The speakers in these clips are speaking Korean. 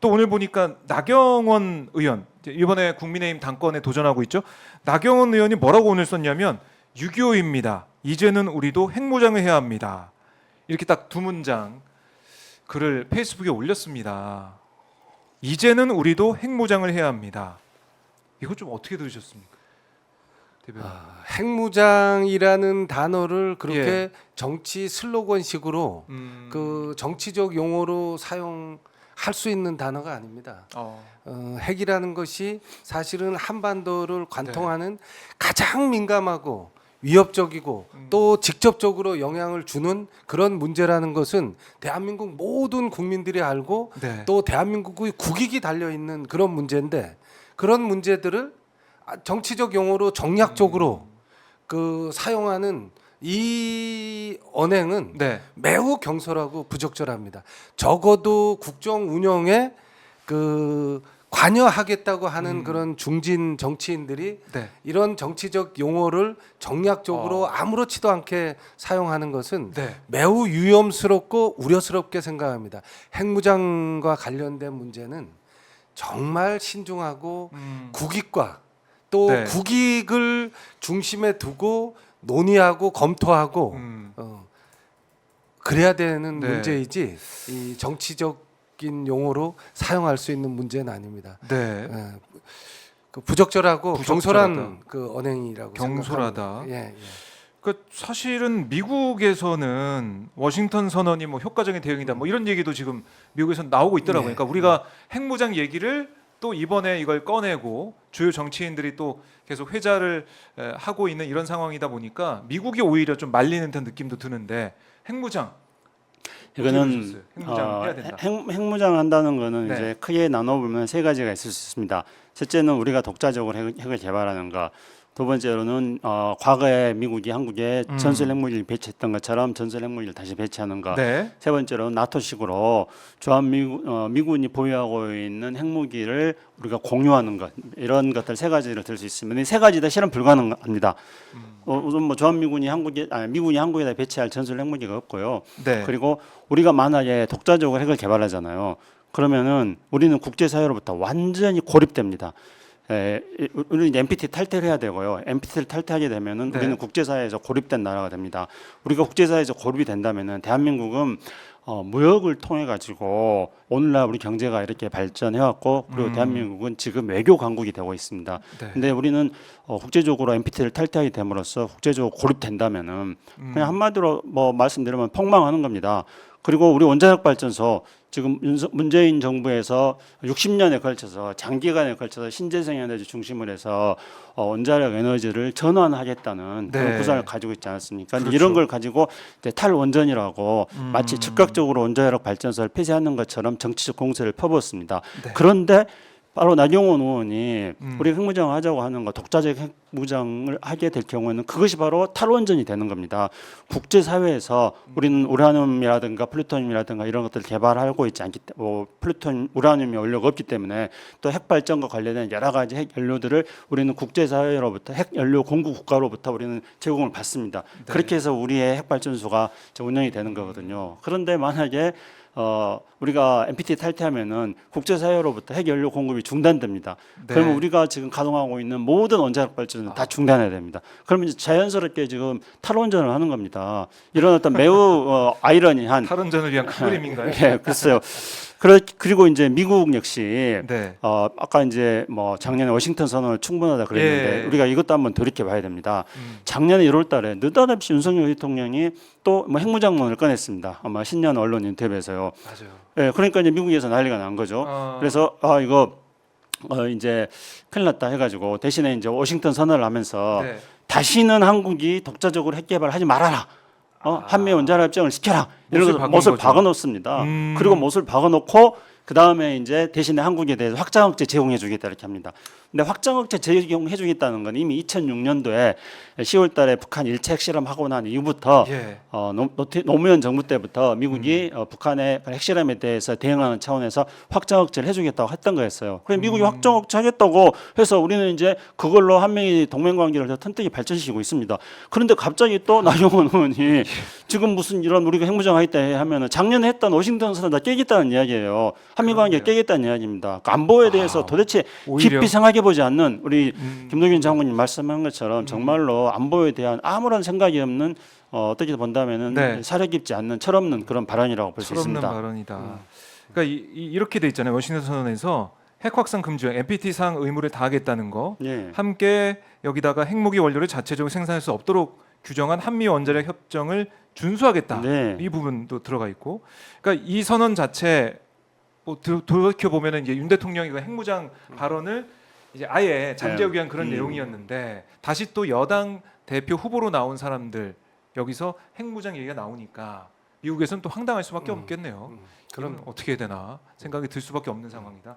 또 오늘 보니까 나경원 의원 이번에 국민의힘 당권에 도전하고 있죠. 나경원 의원이 뭐라고 오늘 썼냐면 6.25입니다. 이제는 우리도 핵무장을 해야 합니다. 이렇게 딱 두 문장 글을 페이스북에 올렸습니다. 이제는 우리도 핵무장을 해야 합니다. 이거 좀 어떻게 들으셨습니까? 대변인. 핵무장이라는 단어를 그렇게 예. 정치 슬로건식으로 그 정치적 용어로 사용할 수 있는 단어가 아닙니다. 핵이라는 것이 사실은 한반도를 관통하는 가장 민감하고 위협적이고 또 직접적으로 영향을 주는 그런 문제라는 것은 대한민국 모든 국민들이 알고 네. 또 대한민국의 국익이 달려 있는 그런 문제인데 그런 문제들을 정치적 용어로 정략적으로 그 사용하는 이 언행은 네. 매우 경솔하고 부적절합니다. 적어도 국정 운영에 그 관여하겠다고 하는 그런 중진 정치인들이 네. 이런 정치적 용어를 정략적으로 아무렇지도 않게 사용하는 것은 네. 매우 위험스럽고 우려스럽게 생각합니다. 핵무장과 관련된 문제는 정말 신중하고 국익과 또 네. 국익을 중심에 두고 논의하고 검토하고 그래야 되는 네. 문제이지 이 정치적인 용어로 사용할 수 있는 문제는 아닙니다. 네. 그 부적절하고 부적절하다. 경솔한 그 언행이라고 경솔하다. 생각합니다. 예, 예. 그 사실은 미국에서는 워싱턴 선언이 뭐 효과적인 대응이다 뭐 이런 얘기도 지금 미국에서 나오고 있더라고요. 네. 그러니까 우리가 핵무장 얘기를 또 이번에 이걸 꺼내고 주요 정치인들이 또 계속 회자를 하고 있는 이런 상황이다 보니까 미국이 오히려 좀 말리는 듯한 느낌도 드는데 핵무장 이거는 핵무장 해야 된다. 핵무장 한다는 거는 네. 이제 크게 나눠보면 세 가지가 있을 수 있습니다. 첫째는 우리가 독자적으로 핵을 개발하는 것. 두 번째로는 과거에 미국이 한국에 전술 핵무기를 배치했던 것처럼 전술 핵무기를 다시 배치하는 것. 네. 세 번째로는 나토식으로 미군이 보유하고 있는 핵무기를 우리가 공유하는 것. 이런 것들 세 가지를 들 수 있습니다. 이 세 가지 다 실현 불가능합니다. 우선 뭐 주한미군이 미군이 한국에다 배치할 전술 핵무기가 없고요. 네. 그리고 우리가 만약에 독자적으로 핵을 개발하잖아요. 그러면은 우리는 국제사회로부터 완전히 고립됩니다. 우리는 NPT 탈퇴를 해야 되고요. NPT를 탈퇴하게 되면은 네. 우리는 국제사회에서 고립된 나라가 됩니다. 우리가 국제사회에서 고립이 된다면은 대한민국은 무역을 통해 가지고 오늘날 우리 경제가 이렇게 발전해 왔고 그리고 대한민국은 지금 외교 강국이 되고 있습니다. 네. 근데 우리는 국제적으로 NPT를 탈퇴하게 됨으로써 국제적으로 고립된다면은 그냥 한마디로 뭐 말씀드리면 폭망하는 겁니다. 그리고 우리 원자력 발전소 지금 문재인 정부에서 60년에 걸쳐서 장기간에 걸쳐서 신재생 에너지 중심으로 해서 원자력 에너지를 전환하겠다는 네. 그런 구상을 가지고 있지 않았습니까? 그렇죠. 이런 걸 가지고 이제 탈원전이라고 마치 즉각적으로 원자력 발전소를 폐쇄하는 것처럼 정치적 공세를 펴부었습니다. 네. 그런데 바로 나경원 의원이 우리 핵무장을 하자고 하는 거 독자적 핵무장을 하게 될 경우에는 그것이 바로 탈원전이 되는 겁니다. 국제사회에서 우리는 우라늄이라든가 플루토늄이라든가 이런 것들을 개발하고 있지 않기 때문에 우라늄이 원료가 없기 때문에 또 핵발전과 관련된 여러 가지 핵연료들을 우리는 국제사회로부터 핵연료 공급 국가로부터 우리는 제공을 받습니다. 네. 그렇게 해서 우리의 핵발전소가 운영이 되는 거거든요. 그런데 만약에 우리가 NPT 탈퇴하면은 국제사회로부터 핵연료 공급이 중단됩니다. 네. 그러면 우리가 지금 가동하고 있는 모든 원자력 발전은 다 중단해야 됩니다. 그러면 이제 자연스럽게 지금 탈원전을 하는 겁니다. 이런 어떤 매우 아이러니한 탈원전을 위한 큰 그림인가요? 예, 글쎄요. 그리고 이제 미국 역시 네. 아까 이제 뭐 작년에 워싱턴 선언을 충분하다 그랬는데 예. 우리가 이것도 한번 돌이켜 봐야 됩니다. 작년에 1월달에 느닷없이 윤석열 대통령이 또 뭐 핵무장론을 꺼냈습니다. 아마 신년 언론 인터뷰에서요. 맞아요. 예, 그러니까 이제 미국에서 난리가 난 거죠. 그래서 이거 이제 큰일 났다 해가지고 대신에 이제 워싱턴 선언을 하면서 네. 다시는 한국이 독자적으로 핵 개발하지 말아라. 한미 원자력 협정을 시켜라. 이런 못을 거 못을 거죠. 박아놓습니다. 그리고 못을 박아놓고 그 다음에 이제 대신에 한국에 대해서 확장억제 제공해주겠다 이렇게 합니다. 근데 확장억제 제공해주겠다는 건 이미 2006년도에 10월달에 북한 1차 핵실험하고 난 이후부터 예. 노무현 정부 때부터 미국이 북한의 핵실험에 대해서 대응하는 차원에서 확장억제를 해주겠다고 했던 거였어요. 그래서 미국이 확장억제 하겠다고 해서 우리는 이제 그걸로 한미 동맹관계를 더 튼튼히 발전시키고 있습니다. 그런데 갑자기 또 나경원 의원이 지금 무슨 이런 우리가 핵무장 하겠다 하면은 작년에 했던 워싱턴 선언 다 깨겠다는 이야기예요. 한미관계 그럼요. 깨겠다는 이야기입니다. 그 안보에 대해서 도대체 오히려 깊이 생각해 보지 않는 우리 음. 김동균 장관님 말씀한 것처럼 정말로 안보에 대한 아무런 생각이 없는 어떻게 본다면은 네. 사려 깊지 않는 철없는 그런 발언이라고 볼 수 철없는 있습니다. 발언이다. 그러니까 이렇게 돼 있잖아요. 워싱턴 선언에서 핵 확산 금지, NPT상 의무를 다하겠다는 거, 예. 함께 여기다가 핵무기 원료를 자체적으로 생산할 수 없도록 규정한 한미 원자력 협정을 준수하겠다. 네. 이 부분도 들어가 있고, 그러니까 이 선언 자체 뭐 돌이켜 보면은 이제 윤 대통령이 그 핵무장 발언을 이제 아예 잠재우기 위한 그런 내용이었는데 다시 또 여당 대표 후보로 나온 사람들 여기서 핵무장 얘기가 나오니까 미국에서는 또 황당할 수밖에 없겠네요. 그럼 어떻게 해야 되나 생각이 들 수밖에 없는 상황이다.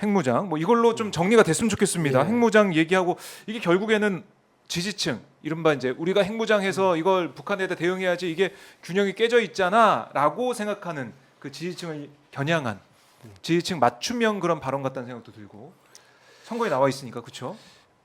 핵무장 뭐 이걸로 좀 정리가 됐으면 좋겠습니다. 예. 핵무장 얘기하고 이게 결국에는 지지층 이른바 이제 우리가 핵무장해서 이걸 북한에 대해 대응해야지 이게 균형이 깨져 있잖아라고 생각하는 그 지지층을 겨냥한 지지층 맞춤형 그런 발언 같다는 생각도 들고 선거에 나와 있으니까 그렇죠.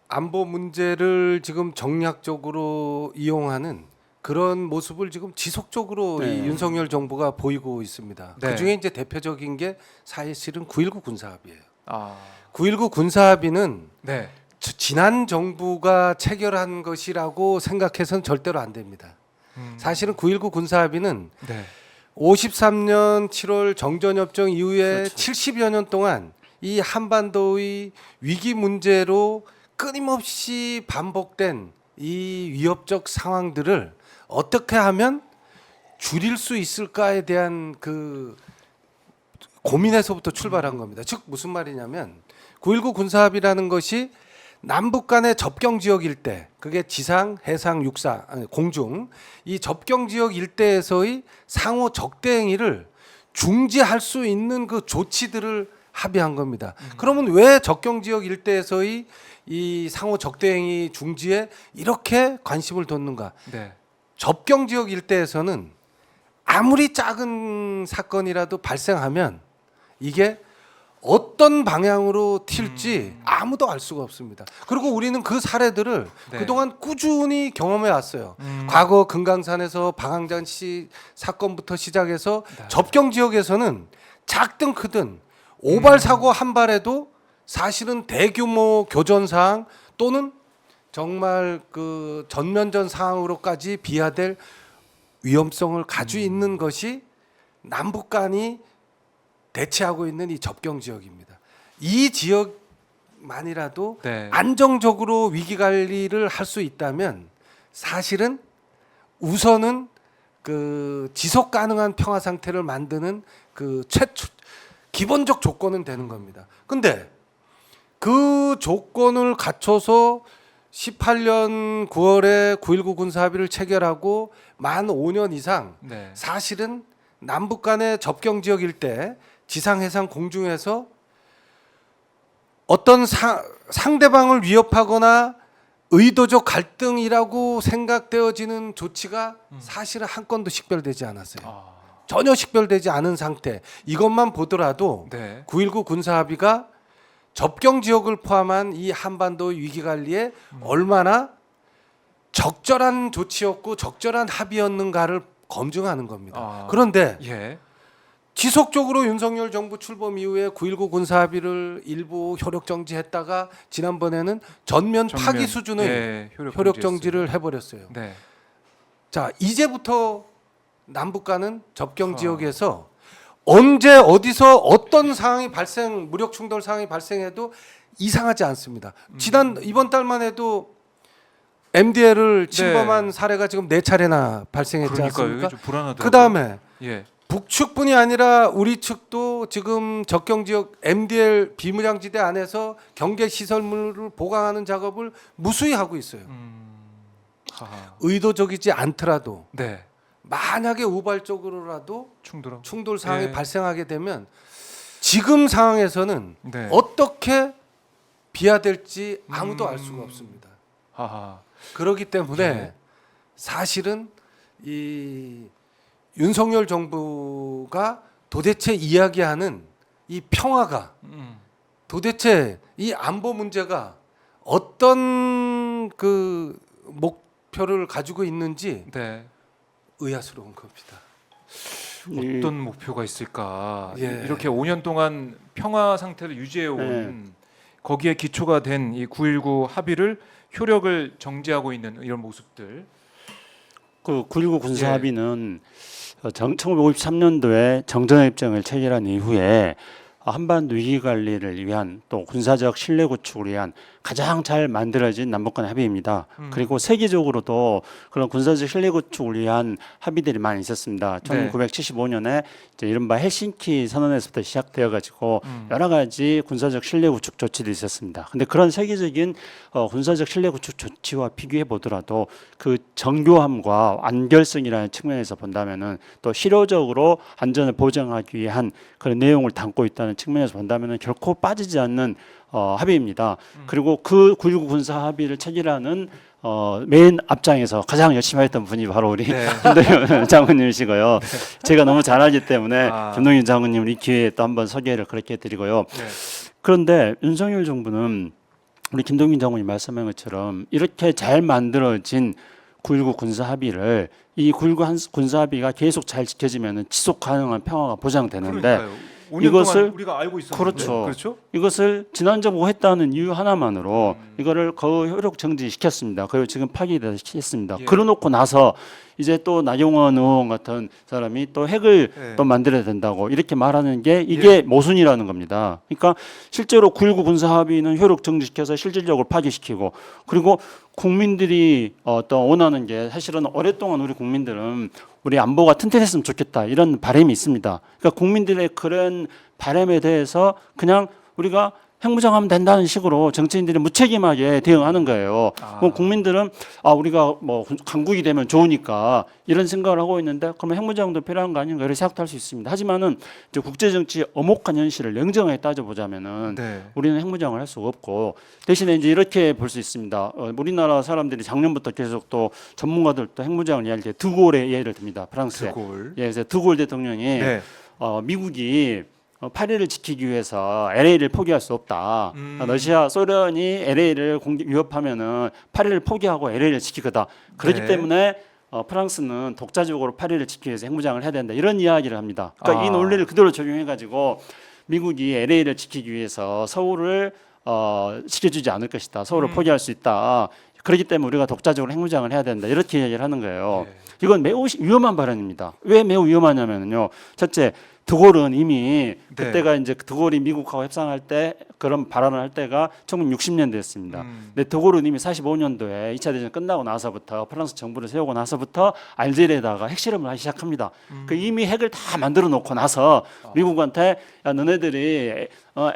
안보 문제를 지금 정략적으로 이용하는 그런 모습을 지금 지속적으로 네. 이 윤석열 정부가 보이고 있습니다. 네. 그중에 이제 대표적인 게 사실은 9.19 군사합의예요. 아, 9.19 군사합의는 네. 지난 정부가 체결한 것이라고 생각해서는 절대로 안 됩니다. 사실은 9.19 군사합의는 네. 53년 7월 정전협정 이후에 그렇죠. 70여 년 동안 이 한반도의 위기 문제로 끊임없이 반복된 이 위협적 상황들을 어떻게 하면 줄일 수 있을까에 대한 그 고민에서부터 출발한 겁니다. 즉 무슨 말이냐면 9.19 군사합의라는 것이 남북 간의 접경 지역 일대, 그게 지상, 해상, 육상, 아니, 공중 이 접경 지역 일대에서의 상호 적대 행위를 중지할 수 있는 그 조치들을 합의한 겁니다. 그러면 왜 접경 지역 일대에서의 이 상호 적대 행위 중지에 이렇게 관심을 뒀는가? 네. 접경 지역 일대에서는 아무리 작은 사건이라도 발생하면 이게 어떤 방향으로 튈지 아무도 알 수가 없습니다. 그리고 우리는 그 사례들을 네. 그동안 꾸준히 경험해 왔어요. 과거 금강산에서 방황장 씨 사건부터 시작해서 네. 접경 지역에서는 작든 크든 오발 사고 한 발에도 사실은 대규모 교전 사항 또는 정말 그 전면전 상황으로까지 비화될 위험성을 가지고 있는 것이 남북 간이 대치하고 있는 이 접경 지역입니다. 이 지역만이라도 네. 안정적으로 위기 관리를 할 수 있다면 사실은 우선은 그 지속 가능한 평화 상태를 만드는 그 최초 기본적 조건은 되는 겁니다. 근데 그 조건을 갖춰서 18년 9월에 9.19 군사합의를 체결하고 만 5년 이상 네. 사실은 남북 간의 접경 지역 일대 지상 해상 공중에서 어떤 상대방을 위협하거나 의도적 갈등이라고 생각되어지는 조치가 사실은 한 건도 식별되지 않았어요. 아, 전혀 식별되지 않은 상태. 이것만 보더라도 네. 9.19 군사합의가 접경 지역을 포함한 이 한반도 위기 관리에 얼마나 적절한 조치였고 적절한 합의였는가를 검증하는 겁니다. 아. 그런데 예. 지속적으로 윤석열 정부 출범 이후에 9.19 군사합의를 일부 효력 정지했다가 지난번에는 전면 파기 수준의 예, 효력 정지를 해버렸어요. 네. 자, 이제부터 남북 간은 접경 지역에서 언제 어디서 어떤 상황이 무력 충돌 상황이 발생해도 이상하지 않습니다. 이번 달만 해도 MDL을 침범한 사례가 지금 4차례나 발생했지 그러니까요. 이게 않습니까? 좀 불안하더라고요. 그다음에 예. 북측뿐이 아니라 우리 측도 지금 접경 지역 MDL 비무장지대 안에서 경계 시설물을 보강하는 작업을 무수히 하고 있어요. 하하. 의도적이지 않더라도 네. 만약에 우발적으로라도 충돌. 충돌 상황이 예. 발생하게 되면 지금 상황에서는 네. 어떻게 비화될지 아무도 알 수가 없습니다. 하하. 그렇기 때문에 네. 사실은 이 윤석열 정부가 도대체 이야기하는 이 평화가 도대체 이 안보 문제가 어떤 그 목표를 가지고 있는지 네. 의아스러운 겁니다. 어떤 목표가 있을까? 예. 이렇게 5년 동안 평화 상태를 유지해온 거기에 기초가 된 이 9.19 합의를 효력을 정지하고 있는 이런 모습들. 그 9.19 군사 합의는 1953년도에 정전의 입장을 체결한 이후에 한반도 위기 관리를 위한 또 군사적 신뢰 구축을 위한 가장 잘 만들어진 남북 간 합의입니다. 그리고 세계적으로도 그런 군사적 신뢰 구축을 위한 합의들이 많이 있었습니다. 네. 1975년에 이제 이른바 헬싱키 선언에서부터 시작되어 가지고 여러 가지 군사적 신뢰 구축 조치도 있었습니다. 근데 그런 세계적인 군사적 신뢰 구축 조치와 비교해 보더라도 그 정교함과 완결성이라는 측면에서 본다면은 또 실효적으로 안전을 보장하기 위한 그런 내용을 담고 있다는 측면에서 본다면은 결코 빠지지 않는 합의입니다. 그리고 그 9.19 군사 합의를 체결하는 맨 앞장에서 가장 열심히 했던 분이 바로 우리 네. 김동연 장군님이시고요. 제가 너무 잘하기 때문에 아. 김동연 장군님 이 기회에 또 한번 소개를 그렇게 해드리고요. 네. 그런데 윤석열 정부는 우리 김동연 장군이 말씀한 것처럼 이렇게 잘 만들어진 9.19 군사 합의를 이 9.19 군사 합의가 계속 잘 지켜지면 지속 가능한 평화가 보장되는데 그러니까요. 5년 이것을- 동안 우리가 알고 있었는데 그렇죠. 그렇죠? 이것을 지난 정부가 했다는 이유 하나만으로 이거를 거의 효력 정지시켰습니다. 그리고 지금 파기됐습니다. 예. 그러놓고 나서 이제 또 나경원 의원 같은 사람이 또 핵을 예. 또 만들어야 된다고 이렇게 말하는 게 이게 모순이라는 겁니다. 그러니까 실제로 9.19 군사 합의는 효력 정지시켜서 실질적으로 파기시키고 그리고 국민들이 또 원하는 게 사실은 오랫동안 우리 국민들은 우리 안보가 튼튼했으면 좋겠다 이런 바람이 있습니다. 그러니까 국민들의 그런 바람에 대해서 그냥 우리가 핵무장하면 된다는 식으로 정치인들이 무책임하게 대응하는 거예요. 그럼 국민들은 우리가 뭐 강국이 되면 좋으니까 이런 생각을 하고 있는데 그러면 핵무장도 필요한 거 아닌가 이렇게 생각도 할 수 있습니다. 하지만은 이제 국제 정치의 엄혹한 현실을 냉정하게 따져보자면은 네. 우리는 핵무장을 할 수가 없고 대신에 이제 이렇게 볼 수 있습니다. 우리나라 사람들이 작년부터 계속 또 전문가들도 핵무장을 이야기할 때 드골의 예를 듭니다. 프랑스의. 드골. 예, 그래서 드골 대통령이 네. 미국이 파리를 지키기 위해서 LA를 포기할 수 없다. 러시아, 소련이 LA를 위협하면은 파리를 포기하고 LA를 지키거다. 그렇기 네. 때문에 프랑스는 독자적으로 파리를 지키기 위해서 핵무장을 해야 된다. 이런 이야기를 합니다. 그러니까 이 논리를 그대로 적용해가지고 미국이 LA를 지키기 위해서 서울을 지켜주지 않을 것이다. 서울을 포기할 수 있다. 그렇기 때문에 우리가 독자적으로 핵무장을 해야 된다. 이렇게 얘기를 하는 거예요. 네. 이건 매우 위험한 발언입니다. 왜 매우 위험하냐면요. 첫째, 드골은 이미 그때가 이제 드골이 미국하고 협상할 때 그런 발언을 할 때가 1960년대였습니다. 근데 드골은 이미 45년도에 2차 대전 끝나고 나서부터 프랑스 정부를 세우고 나서부터 알제리에다가 핵실험을 하기 시작합니다. 그 이미 핵을 다 만들어 놓고 나서 미국한테 야, 너네들이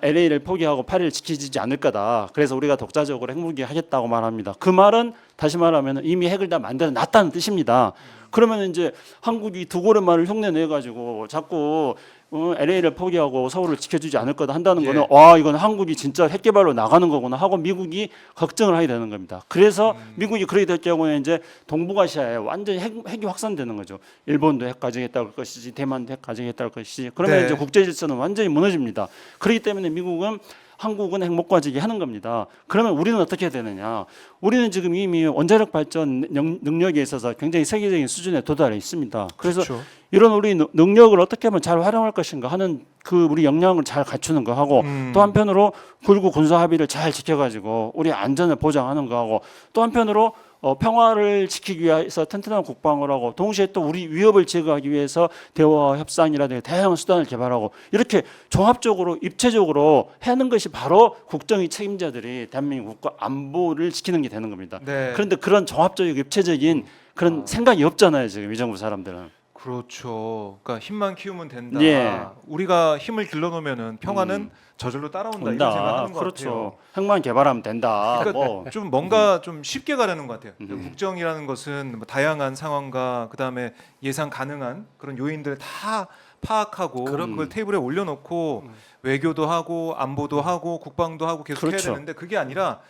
LA를 포기하고 파리를 지키지 않을 거다. 그래서 우리가 독자적으로 핵무기 하겠다고 말합니다. 그 말은 다시 말하면 이미 핵을 다 만들어 놨다는 뜻입니다. 그러면 이제 한국이 드골의 말을 흉내내 가지고 자꾸 LA를 포기하고 서울을 지켜주지 않을 거다 한다는 거는 와 이건 한국이 진짜 핵 개발로 나가는 거구나 하고 미국이 걱정을 하게 되는 겁니다. 그래서 미국이 그렇게 될 경우에 이제 동북아시아에 완전히 핵이 확산되는 거죠. 일본도 핵 가정했다고 할 것이지, 대만도 핵 가정했다고 할 것이지. 그러면 네. 이제 국제 질서는 완전히 무너집니다. 그렇기 때문에 미국은 한국은 핵 못 가지게 하는 겁니다. 그러면 우리는 어떻게 해야 되느냐? 우리는 지금 이미 원자력 발전 능력에 있어서 굉장히 세계적인 수준에 도달해 있습니다. 그래서 그렇죠. 이런 우리 능력을 어떻게 하면 잘 활용할 것인가 하는 그 우리 역량을 잘 갖추는 거 하고 또 한편으로 9.19 군사 합의를 잘 지켜가지고 우리 안전을 보장하는 거 하고 또 한편으로 평화를 지키기 위해서 튼튼한 국방을 하고 동시에 또 우리 위협을 제거하기 위해서 대화와 협상이라든가 다양한 수단을 개발하고 이렇게 종합적으로 입체적으로 하는 것이 바로 국정의 책임자들이 대한민국 국가 안보를 지키는 게 되는 겁니다. 네. 그런데 그런 종합적이고 입체적인 그런 생각이 없잖아요. 지금 이 정부 사람들은. 그렇죠. 그러니까 힘만 키우면 된다. 예. 우리가 힘을 길러놓으면은 평화는 저절로 따라온다 이런 생각하는 것 그렇죠. 같아요. 핵만 개발하면 된다. 그러니까 뭐. 좀 뭔가 좀 쉽게 가려는 것 같아요. 국정이라는 것은 뭐 다양한 상황과 그다음에 예상 가능한 그런 요인들을 다 파악하고 그걸 테이블에 올려놓고 외교도 하고 안보도 하고 국방도 하고 계속 그렇죠. 해야 되는데 그게 아니라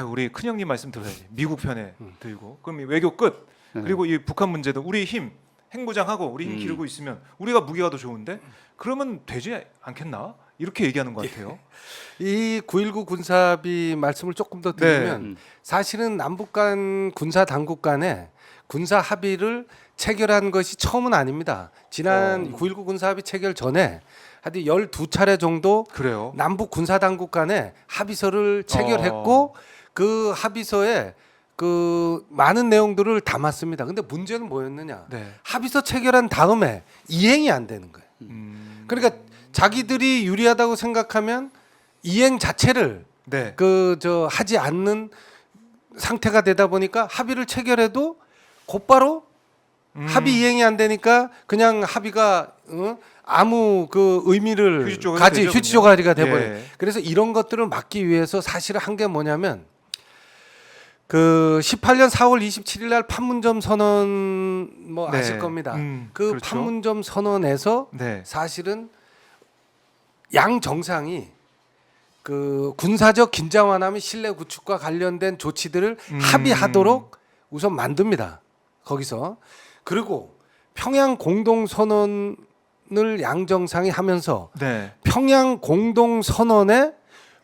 우리 큰형님 말씀 들어야지. 미국 편에 들고 그럼 이 외교 끝. 그리고 이 북한 문제도 우리 힘 핵무장하고 우리 힘 기르고 있으면 우리가 무기가 더 좋은데 그러면 되지 않겠나? 이렇게 얘기하는 것 같아요. 이 9.19 군사합의 말씀을 조금 더 드리면 사실은 남북 간 군사 당국 간에 군사 합의를 체결한 것이 처음은 아닙니다. 지난 9.19 군사 합의 체결 전에 하여튼 12차례 정도 그래요. 남북 군사 당국 간에 합의서를 체결했고 그 합의서에 그 많은 내용들을 담았습니다. 근데 문제는 뭐였느냐? 네. 합의서 체결한 다음에 이행이 안 되는 거예요. 그러니까 자기들이 유리하다고 생각하면 이행 자체를 네. 하지 않는 상태가 되다 보니까 합의를 체결해도 곧바로 합의 이행이 안 되니까 그냥 합의가 아무 그 의미를 휴지 조각이 가지 되죠, 휴지 그냥. 조각이가 돼버려요. 예. 그래서 이런 것들을 막기 위해서 사실은 한 게 뭐냐면 그 18년 4월 27일 날 판문점 선언 뭐 네. 아실 겁니다. 그 그렇죠. 판문점 선언에서 네. 사실은 양 정상이 그 군사적 긴장 완화 및 신뢰 구축과 관련된 조치들을 합의하도록 우선 만듭니다. 거기서 그리고 평양 공동 선언을 양 정상이 하면서 네. 평양 공동 선언의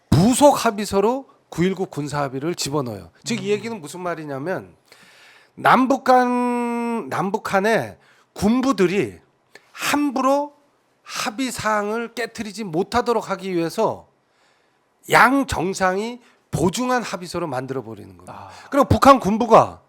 부속 합의서로 9.19 군사 합의를 집어넣어요. 즉 이 얘기는 무슨 말이냐면 남북한의 군부들이 함부로 합의 사항을 깨트리지 못하도록 하기 위해서 양 정상이 보증한 합의서로 만들어 버리는 겁니다. 그리고 북한 군부가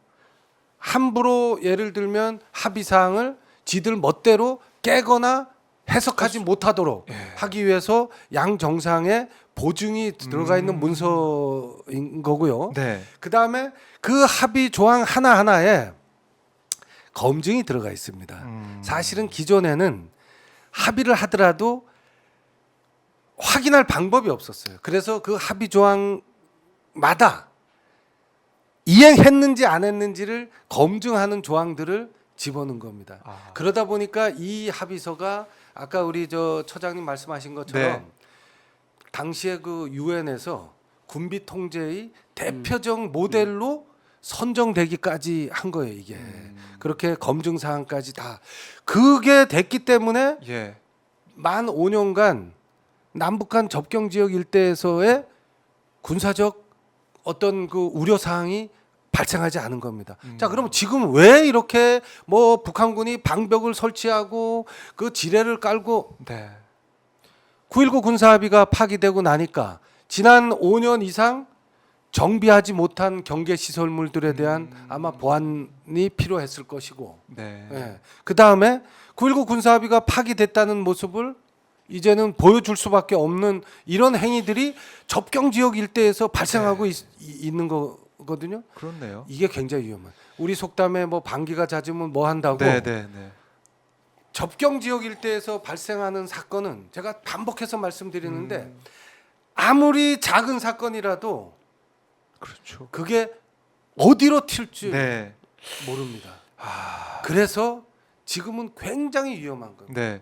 함부로 예를 들면 합의 사항을 지들 멋대로 깨거나 해석하지 못하도록 하기 위해서 양 정상의 보증이 들어가 있는 문서인 거고요. 네. 그다음에 그 합의 조항 하나하나에 검증이 들어가 있습니다. 사실은 기존에는 합의를 하더라도 확인할 방법이 없었어요. 그래서 그 합의 조항마다 이행했는지 안 했는지를 검증하는 조항들을 집어넣은 겁니다. 그러다 보니까 이 합의서가 아까 우리 저 처장님 말씀하신 것처럼 네. 당시에 그 유엔에서 군비 통제의 대표적 모델로 선정되기까지 한 거예요, 이게. 그렇게 검증 사항까지 다 그게 됐기 때문에 예. 만 5년간 남북한 접경 지역 일대에서의 군사적 어떤 그 우려 사항이 발생하지 않은 겁니다. 자, 그럼 지금 왜 이렇게 뭐 북한군이 방벽을 설치하고 그 지뢰를 깔고 네. 9.19 군사 합의가 파기되고 나니까 지난 5년 이상 정비하지 못한 경계 시설물들에 대한 아마 보완이 필요했을 것이고, 네. 예. 그 다음에 9.19 군사 합의가 파기됐다는 모습을 이제는 보여줄 수밖에 없는 이런 행위들이 접경 지역 일대에서 발생하고 있는 거거든요. 그렇네요. 이게 굉장히 위험한. 우리 속담에 뭐 방귀가 잦으면 뭐 한다고. 네, 네, 네. 접경 지역 일대에서 발생하는 사건은 제가 반복해서 말씀드리는데 아무리 작은 사건이라도 그렇죠. 그게 어디로 튈지 네. 모릅니다. 그래서 지금은 굉장히 위험한 겁니다. 네.